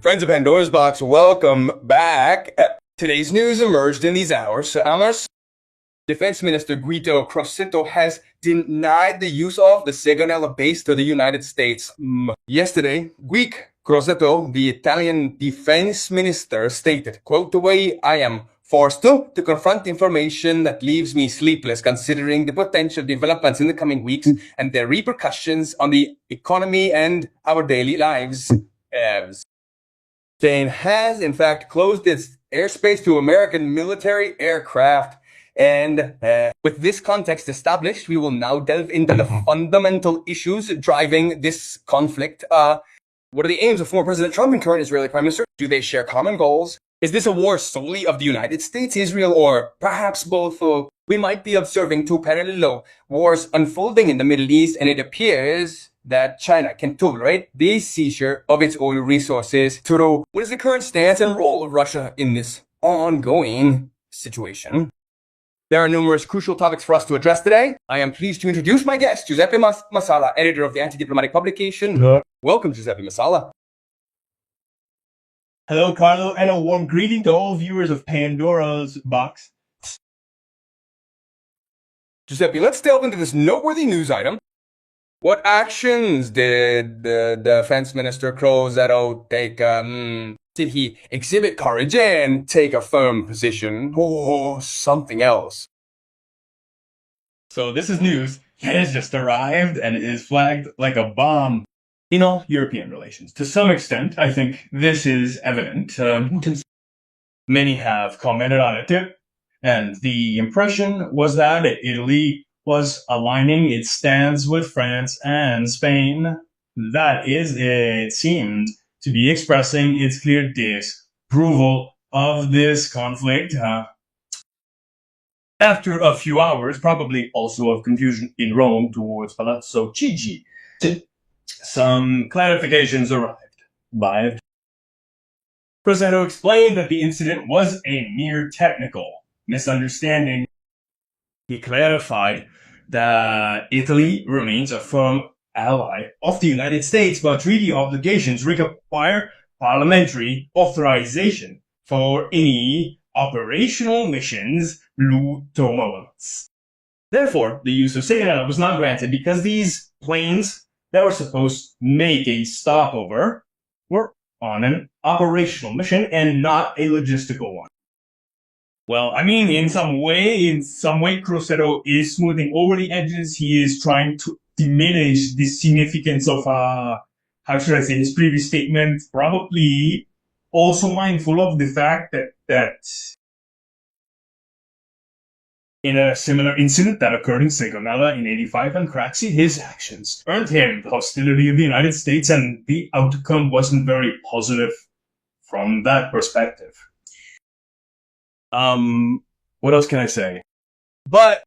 Friends of Pandora's Box, welcome back. Today's news emerged in these hours. Defense Minister Guido Crosetto has denied the use of the Sigonella base to the United States. Yesterday, Crosetto, the Italian defense minister, stated, quote, "The way I am forced to confront information that leaves me sleepless considering the potential developments in the coming weeks and their repercussions on the economy and our daily lives." Spain has, in fact, closed its airspace to American military aircraft. And with this context established, we will now delve into the fundamental issues driving this conflict. What are the aims of former President Trump and current Israeli Prime Minister? Do they share common goals? Is this a war solely of the United States, Israel, or perhaps both? We might be observing two parallel wars unfolding in the Middle East, and it appears that China can tolerate the seizure of its oil resources. What is the current stance and role of Russia in this ongoing situation? There are numerous crucial topics for us to address today. I am pleased to introduce my guest, Giuseppe Masala, editor of the anti-diplomatic publication. Welcome, Giuseppe Masala. Hello, Carlo, and a warm greeting to all viewers of Pandora's Box. Giuseppe, let's delve into this noteworthy news item. What actions did the defense minister Crosetto take? Did he exhibit courage and take a firm position, or something else? So this is news that has just arrived and is flagged like a bomb in all European relations. To some extent, I think this is evident. Many have commented on it, and the impression was that Italy was aligning its stance with France and Spain. That is, it seemed to be expressing its clear disapproval of this conflict. After a few hours, probably also of confusion in Rome towards Palazzo Chigi, some clarifications arrived. Crosetto explained that the incident was a mere technical misunderstanding. He clarified that Italy remains a firm ally of the United States, but treaty obligations require parliamentary authorization for any operational missions lutomolants. Therefore, the use of Sigonella was not granted because these planes that were supposed to make a stopover were on an operational mission and not a logistical one. Well, I mean, in some way, Crosetto is smoothing over the edges. He is trying to diminish the significance of, his previous statement. Probably also mindful of the fact that in a similar incident that occurred in Sigonella in 85 and Craxi, his actions earned him the hostility of the United States, and the outcome wasn't very positive from that perspective. What else can I say? But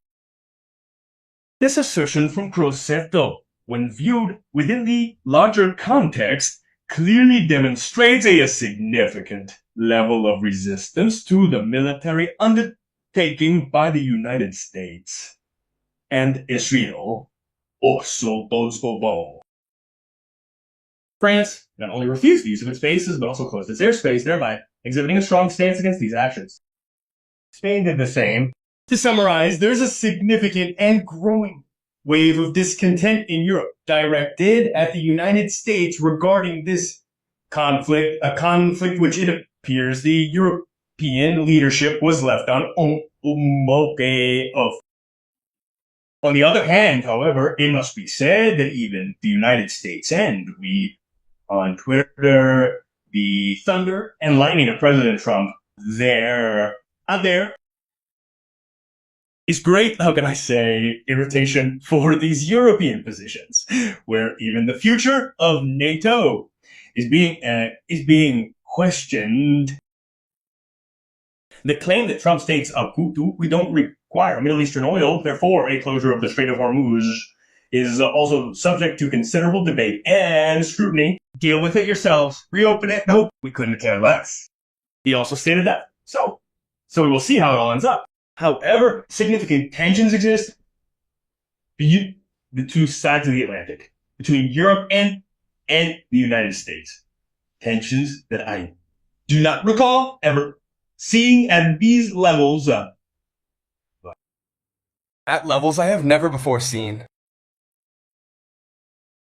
this assertion from Crosetto, when viewed within the larger context, clearly demonstrates a significant level of resistance to the military undertaking by the United States and Israel. France not only refused the use of its bases, but also closed its airspace, thereby exhibiting a strong stance against these actions. Spain did the same. To summarize, there's a significant and growing wave of discontent in Europe directed at the United States regarding this conflict, a conflict which it appears the European leadership was left on of. On the other hand, however, it must be said that even the United States and we on Twitter, the thunder and lightning of President Trump, out there is great, how can I say, irritation for these European positions, where even the future of NATO is being questioned. The claim that Trump states, we don't require Middle Eastern oil, therefore a closure of the Strait of Hormuz, is also subject to considerable debate and scrutiny. Deal with it yourselves. Reopen it. Nope, we couldn't care less. He also stated that. So we will see how it all ends up. However, significant tensions exist between the two sides of the Atlantic, between Europe and the United States. tensions that I do not recall ever seeing at these levels. At levels I have never before seen.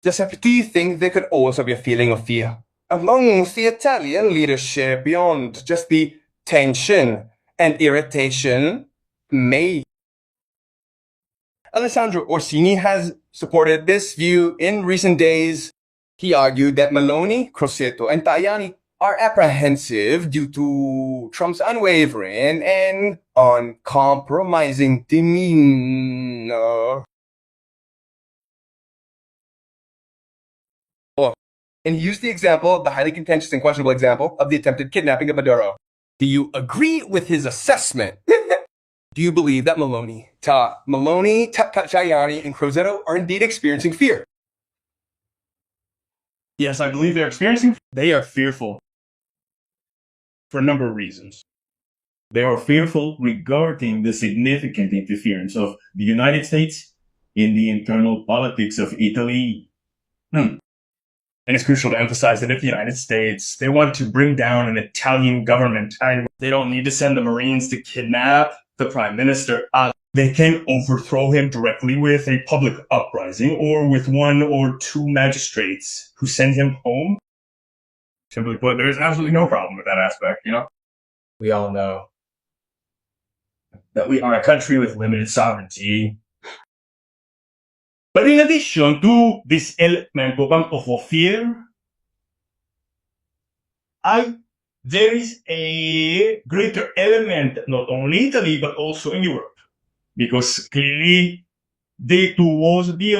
Giuseppe, do you think there could also be a feeling of fear amongst the Italian leadership beyond just the tension and irritation? Alessandro Orsini has supported this view in recent days. He argued that Meloni, Crosetto, and Tajani are apprehensive due to Trump's unwavering and uncompromising demeanor. And he used the highly contentious and questionable example of the attempted kidnapping of Maduro. Do you agree with his assessment? Do you believe that Meloni, Tajani, and Crosetto are indeed experiencing fear? Yes, I believe they're experiencing. They are fearful for a number of reasons. They are fearful regarding the significant interference of the United States in the internal politics of Italy. And it's crucial to emphasize that if the United States, they want to bring down an Italian government, and they don't need to send the Marines to kidnap the Prime Minister. They can overthrow him directly with a public uprising or with one or two magistrates who send him home. Simply put, there's absolutely no problem with that aspect, you know? We all know that we are a country with limited sovereignty. But in addition to this element of fear, there is a greater element not only in Italy but also in Europe. Because clearly the two wars of the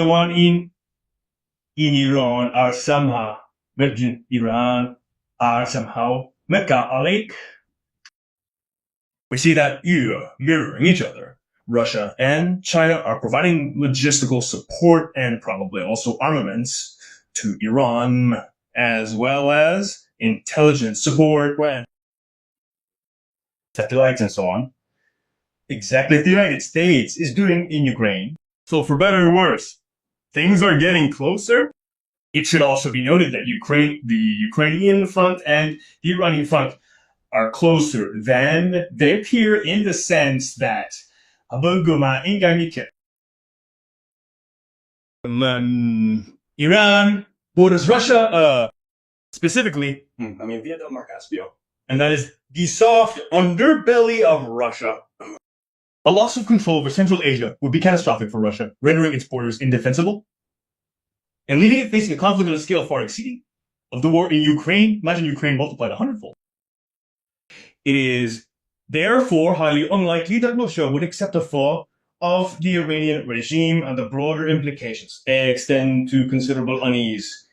one in Iran are somehow metallic. We see that mirroring each other. Russia and China are providing logistical support and probably also armaments to Iran, as well as intelligence support, satellites and so on. Exactly what the United States is doing in Ukraine. So for better or worse, things are getting closer. It should also be noted that the Ukrainian front and the Iranian front are closer than they appear in the sense that Iran borders Russia, specifically, via the Caspio. And that is the soft underbelly of Russia. A loss of control over Central Asia would be catastrophic for Russia, rendering its borders indefensible, and leaving it facing a conflict on a scale far exceeding of the war in Ukraine. Imagine Ukraine multiplied 100-fold. It is therefore highly unlikely that Russia would accept a fall of the Iranian regime, and the broader implications extend to considerable unease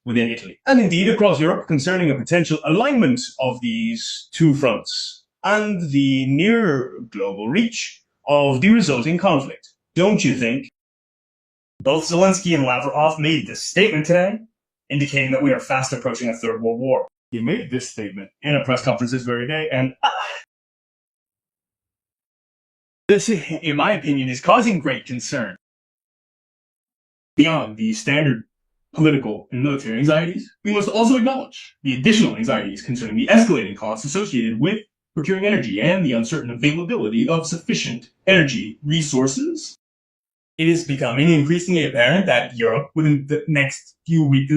within Italy, and indeed across Europe, concerning a potential alignment of these two fronts and the near global reach of the resulting conflict. Don't you think? Both Zelensky and Lavrov made this statement today, indicating that we are fast approaching a third world war. He made this statement in a press conference this very day, and this, in my opinion, is causing great concern. Beyond the standard political and military anxieties, we must also acknowledge the additional anxieties concerning the escalating costs associated with procuring energy and the uncertain availability of sufficient energy resources. It is becoming increasingly apparent that Europe, within the next few weeks,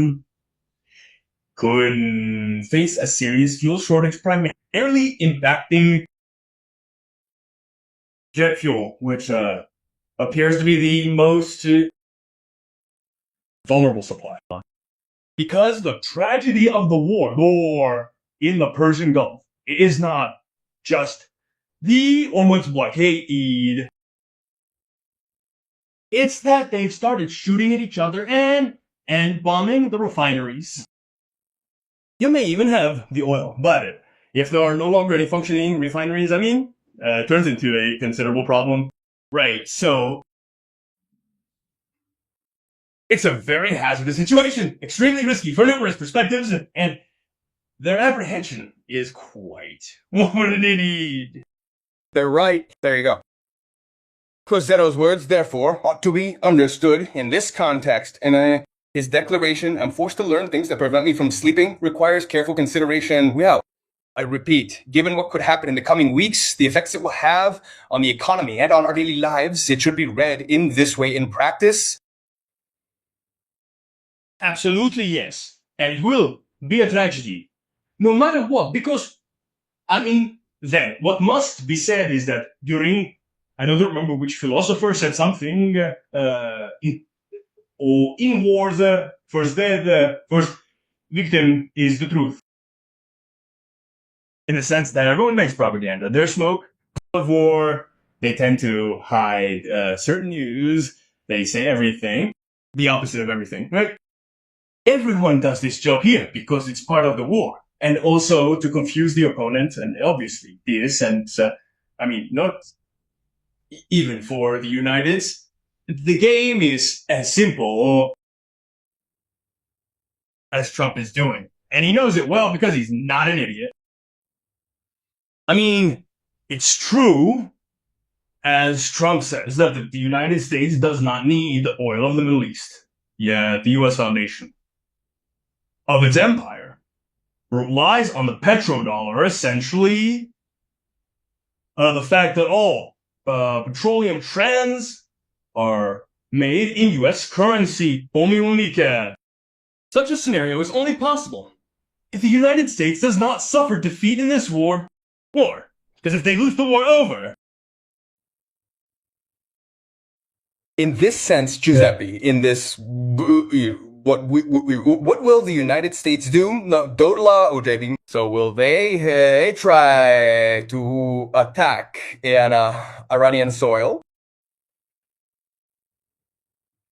could face a serious fuel shortage, primarily impacting jet fuel, which appears to be the most vulnerable supply. Because the tragedy of the war in the Persian Gulf is not just the Hormuz blockade. It's that they've started shooting at each other and bombing the refineries. You may even have the oil, but if there are no longer any functioning refineries, it turns into a considerable problem. Right, so it's a very hazardous situation, extremely risky for numerous perspectives, and their apprehension is quite what do they need? They're right. There you go. Crosetto's words, therefore, ought to be understood in this context, and His declaration, "I'm forced to learn things that prevent me from sleeping," requires careful consideration. Well, I repeat, given what could happen in the coming weeks, the effects it will have on the economy and on our daily lives, it should be read in this way in practice. Absolutely, yes. And it will be a tragedy. No matter what, because, then, what must be said is that I don't remember which philosopher said something, in wars, first dead, first victim is the truth. In the sense that everyone makes propaganda. There's smoke of war. They tend to hide certain news. They say everything, the opposite of everything, right? Everyone does this job here because it's part of the war. And also to confuse the opponent, and obviously this, and not even for the United. The game is as simple as Trump is doing. And he knows it well because he's not an idiot. It's true, as Trump says, that the United States does not need the oil of the Middle East. Yet the U.S. foundation of its empire relies on the petrodollar, essentially the fact that all petroleum trends are made in U.S. currency. Such a scenario is only possible if the United States does not suffer defeat in this war. Because if they lose the war over... In this sense, Giuseppe, in this, what will the United States do? So will they try to attack in Iranian soil?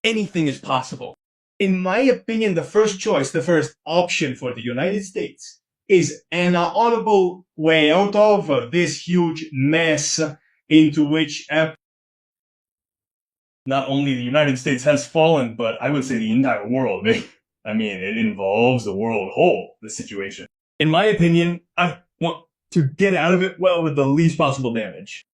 Anything is possible. In my opinion, the first option for the United States is an honorable way out of this huge mess into which not only the United States has fallen, but I would say the entire world. It involves the world whole, this situation. In my opinion, I want to get out of it, with the least possible damage.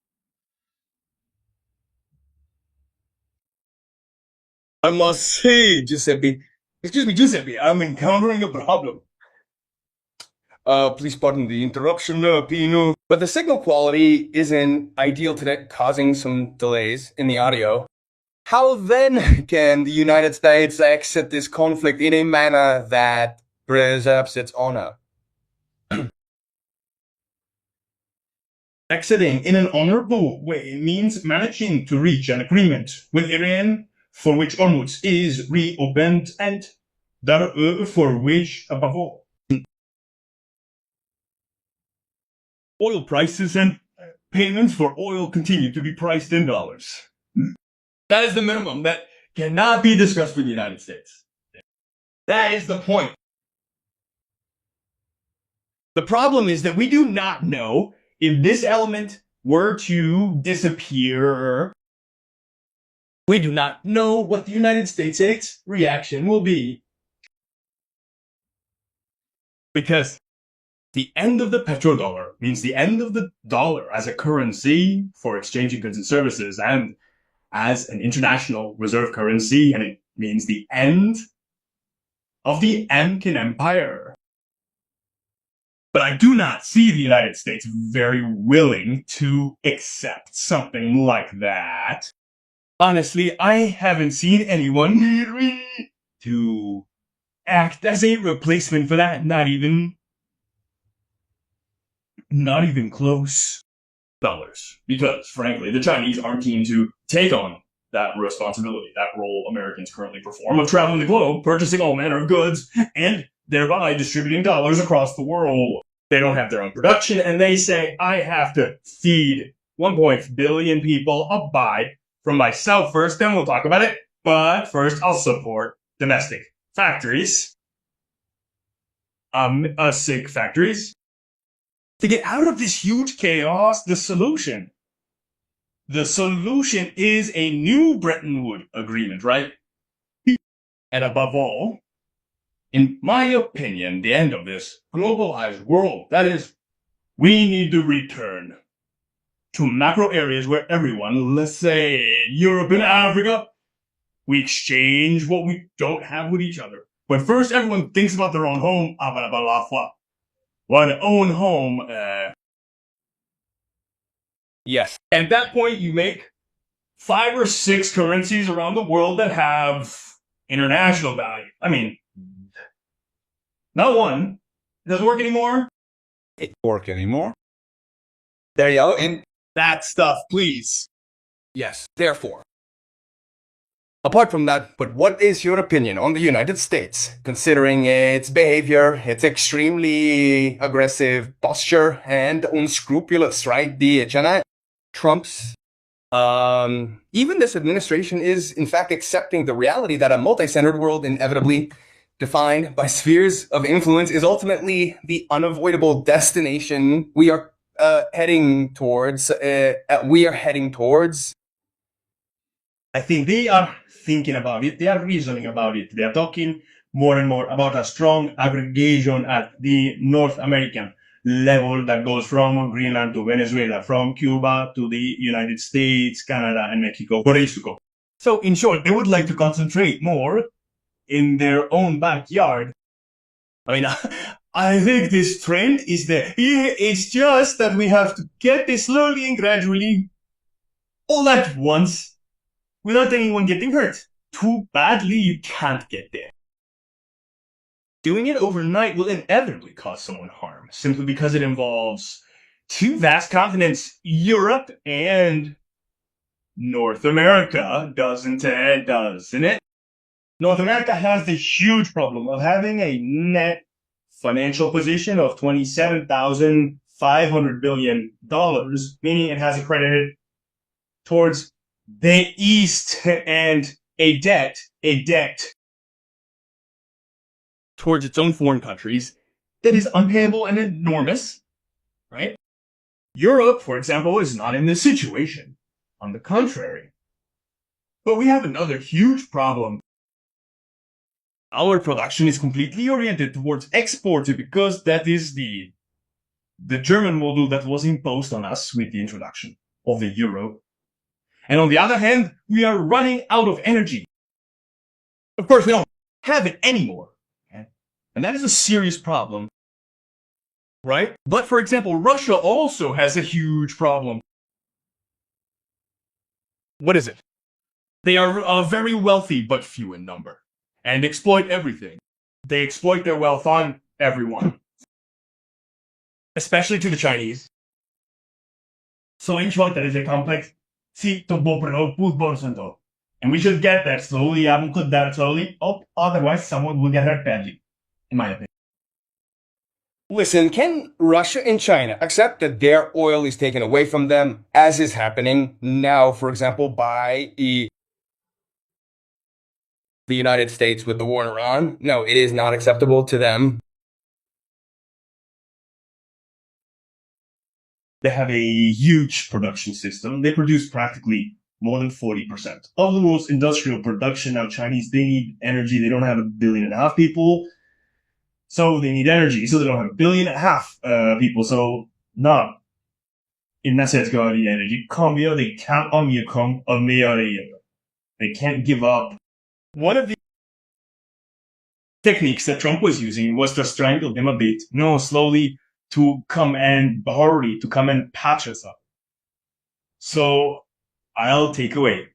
I must say, Giuseppe, I'm encountering a problem. Please pardon the interruption, Pino. But the signal quality isn't ideal today, causing some delays in the audio. How then can the United States exit this conflict in a manner that preserves its honor? Exiting in an honorable way means managing to reach an agreement with Iran for which Hormuz is reopened and for which, above all, oil prices and payments for oil continue to be priced in dollars. That is the minimum that cannot be discussed with the United States. That is the point. The problem is that we do not know if this element were to disappear. We do not know what the United States' reaction will be. Because the end of the petrodollar means the end of the dollar as a currency for exchanging goods and services and as an international reserve currency, and it means the end of the Amkin Empire. But I do not see the United States very willing to accept something like that. Honestly, I haven't seen anyone to act as a replacement for that. Not even close. Dollars. Because, frankly, the Chinese aren't keen to take on that responsibility, that role Americans currently perform of traveling the globe, purchasing all manner of goods, and thereby distributing dollars across the world. They don't have their own production, and they say, I have to feed 1 billion people. I'll buy from myself first, then we'll talk about it. But first, I'll support domestic factories. Sick factories. To get out of this huge chaos, the solution is a new Bretton Woods agreement, right? And above all, in my opinion, the end of this globalized world, that is, we need to return to macro areas where everyone, let's say Europe and Africa, We exchange what we don't have with each other. But first, everyone thinks about their own home. One own home. Yes. At that point, you make 5 or 6 currencies around the world that have international value. I mean, not one. It doesn't work anymore. It work anymore. There you go. And That stuff, please. yes, therefore. Apart from that, but what is your opinion on the United States, considering its behavior, its extremely aggressive posture, and unscrupulous, right? Trump's, even this administration is in fact accepting the reality that a multi-centered world inevitably defined by spheres of influence is ultimately the unavoidable destination we are heading towards. I think they are thinking about it. They are reasoning about it. They are talking more and more about a strong aggregation at the North American level that goes from Greenland to Venezuela, from Cuba to the United States, Canada, and Mexico. So, in short, they would like to concentrate more in their own backyard. I mean, I think this trend is there. It's just that we have to get this slowly and gradually, all at once, without anyone getting hurt. Too badly, you can't get there. Doing it overnight will inevitably cause someone harm, simply because it involves 2 vast continents, Europe and North America, doesn't it? North America has the huge problem of having a net financial position of $27,500 billion, meaning it has accredited towards the East and a debt towards its own foreign countries that is unpayable and enormous, right? Europe, for example, is not in this situation. On the contrary. But we have another huge problem. Our production is completely oriented towards export because that is the German model that was imposed on us with the introduction of the euro. And on the other hand, we are running out of energy. Of course, we don't have it anymore. And that is a serious problem. Right? But for example, Russia also has a huge problem. What is it? They are very wealthy, but few in number. And exploit everything. They exploit their wealth on everyone. Especially to the Chinese. So in short, that is a complex. And we should get there slowly. I haven't put that slowly. Otherwise, someone will get hurt badly. In my opinion. Listen, can Russia and China accept that their oil is taken away from them, as is happening now, for example, by the United States with the war in Iran? No, it is not acceptable to them. They have a huge production system. They produce practically more than 40% of the world's industrial production. Now, Chinese, they need energy. They don't have 1.5 billion people. So they need energy. So they don't have 1.5 billion people. So no. Innanzitutto energy. Cambio, they can't They can't give up. One of the techniques that Trump was using was to strangle them a bit. No, slowly to come and hurry, to come and patch us up. So I'll take away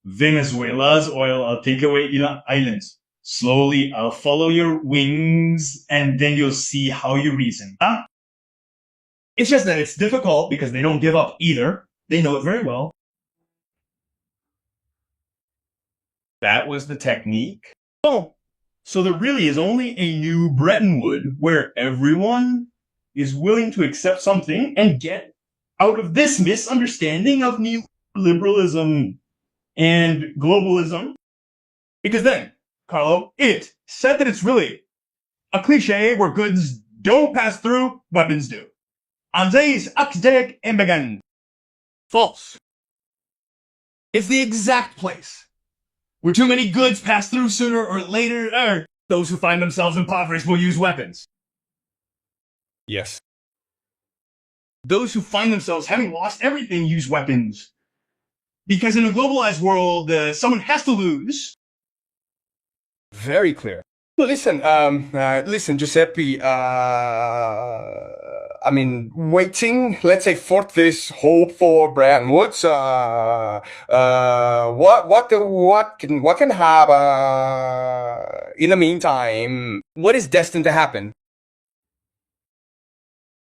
Venezuela's oil. I'll take away Iran Islands. Slowly, I'll follow your wings, and then you'll see how you reason. It's just that it's difficult because they don't give up either. They know it very well. That was the technique. Oh, so there really is only a new Bretton Woods where everyone is willing to accept something and get out of this misunderstanding of neoliberalism and globalism. Because then, Carlo, it said that it's really a cliche where goods don't pass through, weapons do. Anzeis akdeg embegan. False. It's the exact place where too many goods pass through sooner or later. Those who find themselves impoverished will use weapons. Yes. Those who find themselves having lost everything use weapons. Because in a globalized world, someone has to lose. Very clear. Listen, listen, Giuseppe, I mean, waiting, let's say, for this hope for Bretton Woods, what can happen, in the meantime? What is destined to happen?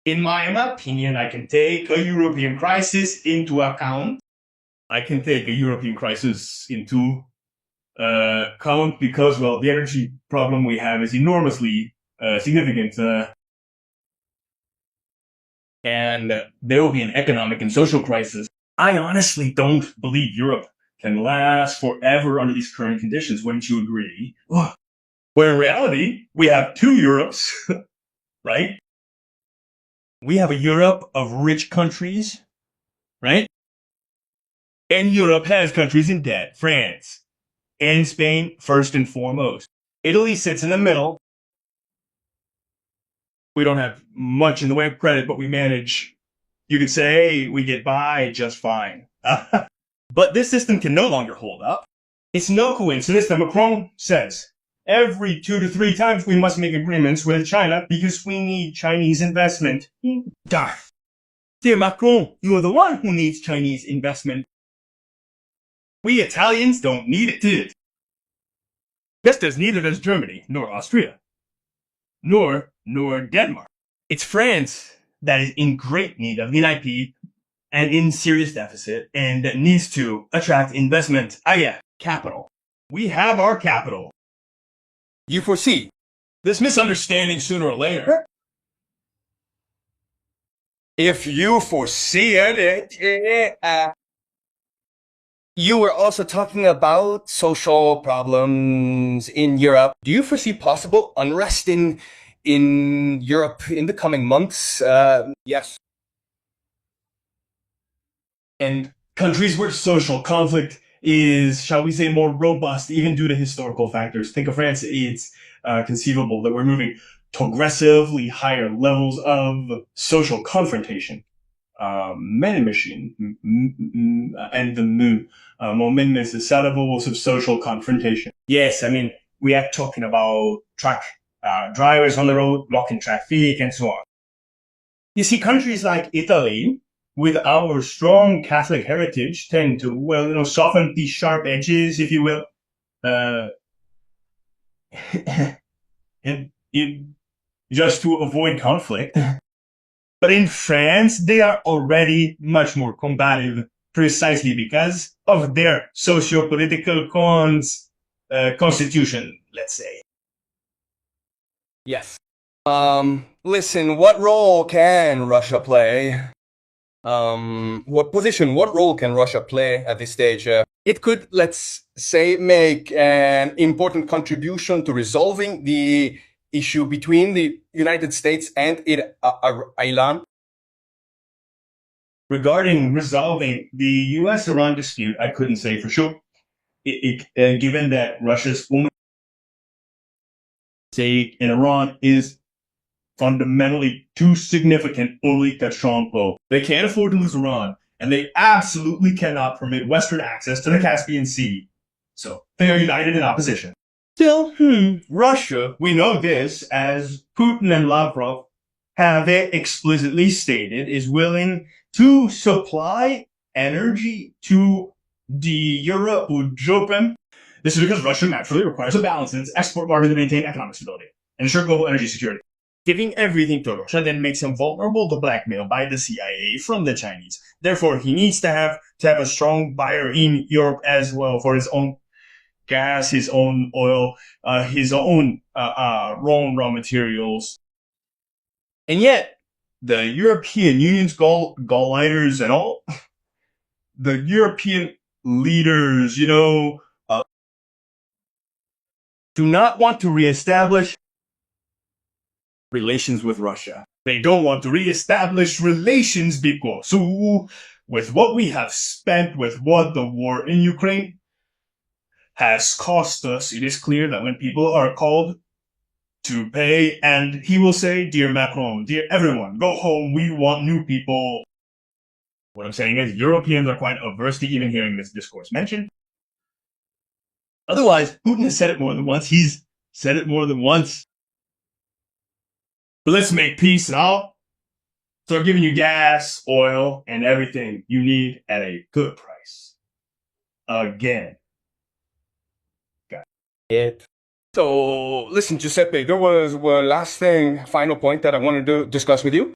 In my opinion, I can take a European crisis into account. I can take a European crisis into account because, well, the energy problem we have is enormously significant. And there will be an economic and social crisis. I honestly don't believe Europe can last forever under these current conditions. Wouldn't you agree? Where in reality, we have two Europes, right? We have a Europe of rich countries, right? And Europe has countries in debt. France and Spain, first and foremost. Italy sits in the middle. We don't have much in the way of credit, but we manage. You could say we get by just fine. But this system can no longer hold up. It's no coincidence that Macron says every 2 to 3 times we must make agreements with China because we need Chinese investment. Dear Macron, you are the one who needs Chinese investment. We Italians don't need it. Just as neither does Germany, nor Austria, nor Denmark. It's France that is in great need of VIP and in serious deficit and needs to attract investment. Capital. We have our capital. You foresee This misunderstanding sooner or later. If you foresee it, you were also talking about social problems in Europe. Do you foresee possible unrest in Europe in the coming months? Yes. And countries where social conflict is, shall we say, more robust, even due to historical factors. Think of France. It's conceivable that we're moving to aggressively higher levels of social confrontation. Machine and the moment necessitables of social confrontation. Yes, I mean, we are talking about truck drivers on the road, blocking traffic, and so on. You see, countries like Italy, with our strong Catholic heritage, tend to, well, soften these sharp edges, if you will. Just to avoid conflict. But in France, they are already much more combative, precisely because of their socio-political constitution, let's say. Yes. Listen, what role can Russia play? What role can Russia play at this stage? It could, let's say, make an important contribution to resolving the issue between the United States and Iran. Regarding resolving the U.S.-Iran dispute, I couldn't say for sure. Given that Russia's stake in Iran is fundamentally too significant, they can't afford to lose Iran, and they absolutely cannot permit Western access to the Caspian Sea. So they are united in opposition. Still, Russia, we know this, as Putin and Lavrov have explicitly stated, is willing to supply energy to the Europe. This is because Russia naturally requires a balance in its export market to maintain economic stability and ensure global energy security. Giving everything to Russia then makes him vulnerable to blackmail by the CIA from the Chinese. Therefore, he needs to have a strong buyer in Europe as well for his own gas, his own oil, his own raw materials. And yet, the European Union's Gauleiters and all, the European leaders, do not want to reestablish relations with Russia. They don't want to reestablish relations because with what we have spent, with what the war in Ukraine has cost us, it is clear that when people are called to pay, and he will say, dear Macron, dear everyone, go home, we want new people What I'm saying is Europeans are quite averse to even hearing this discourse mentioned. Otherwise, Putin has said it more than once. He's said it more than once. But let's make peace and I'll start giving you gas, oil, and everything you need at a good price. Again. It. So, listen, Giuseppe, there was one last thing, final point that I wanted to discuss with you.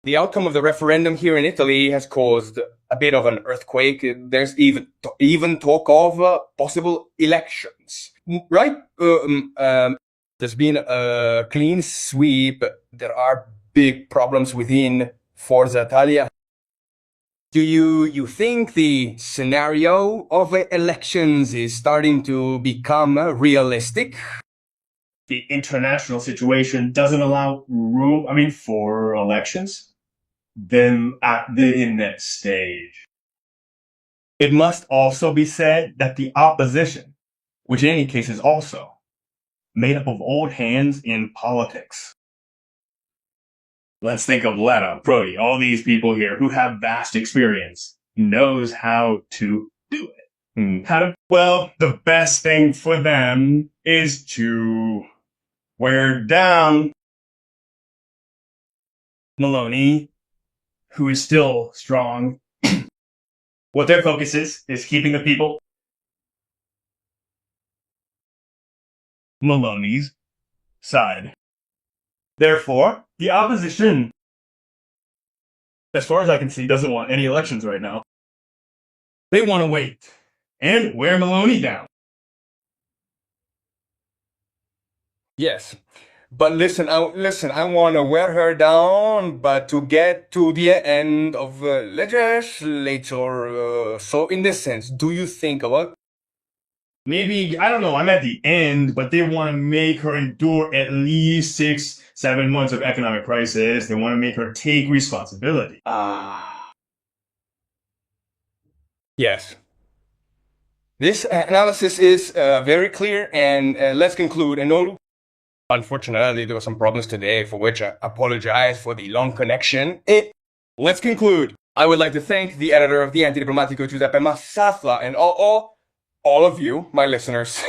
The outcome of the referendum here in Italy has caused a bit of an earthquake. There's even talk of possible elections, right? There's been a clean sweep. There are big problems within Forza Italia. Do you think the scenario of elections is starting to become realistic? The international situation doesn't allow room, for elections. Then at the next stage. It must also be said that the opposition, which in any case is also made up of old hands in politics. Let's think of Letta, Prodi, all these people here who have vast experience, knows how to do it. Well, the best thing for them is to wear down Maloney, who is still strong. What their focus is keeping the people Maloney's side. Therefore, the opposition, as far as I can see, doesn't want any elections right now. They want to wait and wear Maloney down. Yes. But listen, I want to wear her down, but to get to the end of the legislature. So in this sense, do you think about? Maybe, I don't know, I'm at the end, but they want to make her endure at least 6-7 months of economic crisis. They want to make her take responsibility. Yes. This analysis is very clear, and let's conclude. And unfortunately, there were some problems today, for which I apologize for the long connection. Let's conclude. I would like to thank the editor of the Antidiplomatico, Giuseppe Masala, and all of you, my listeners.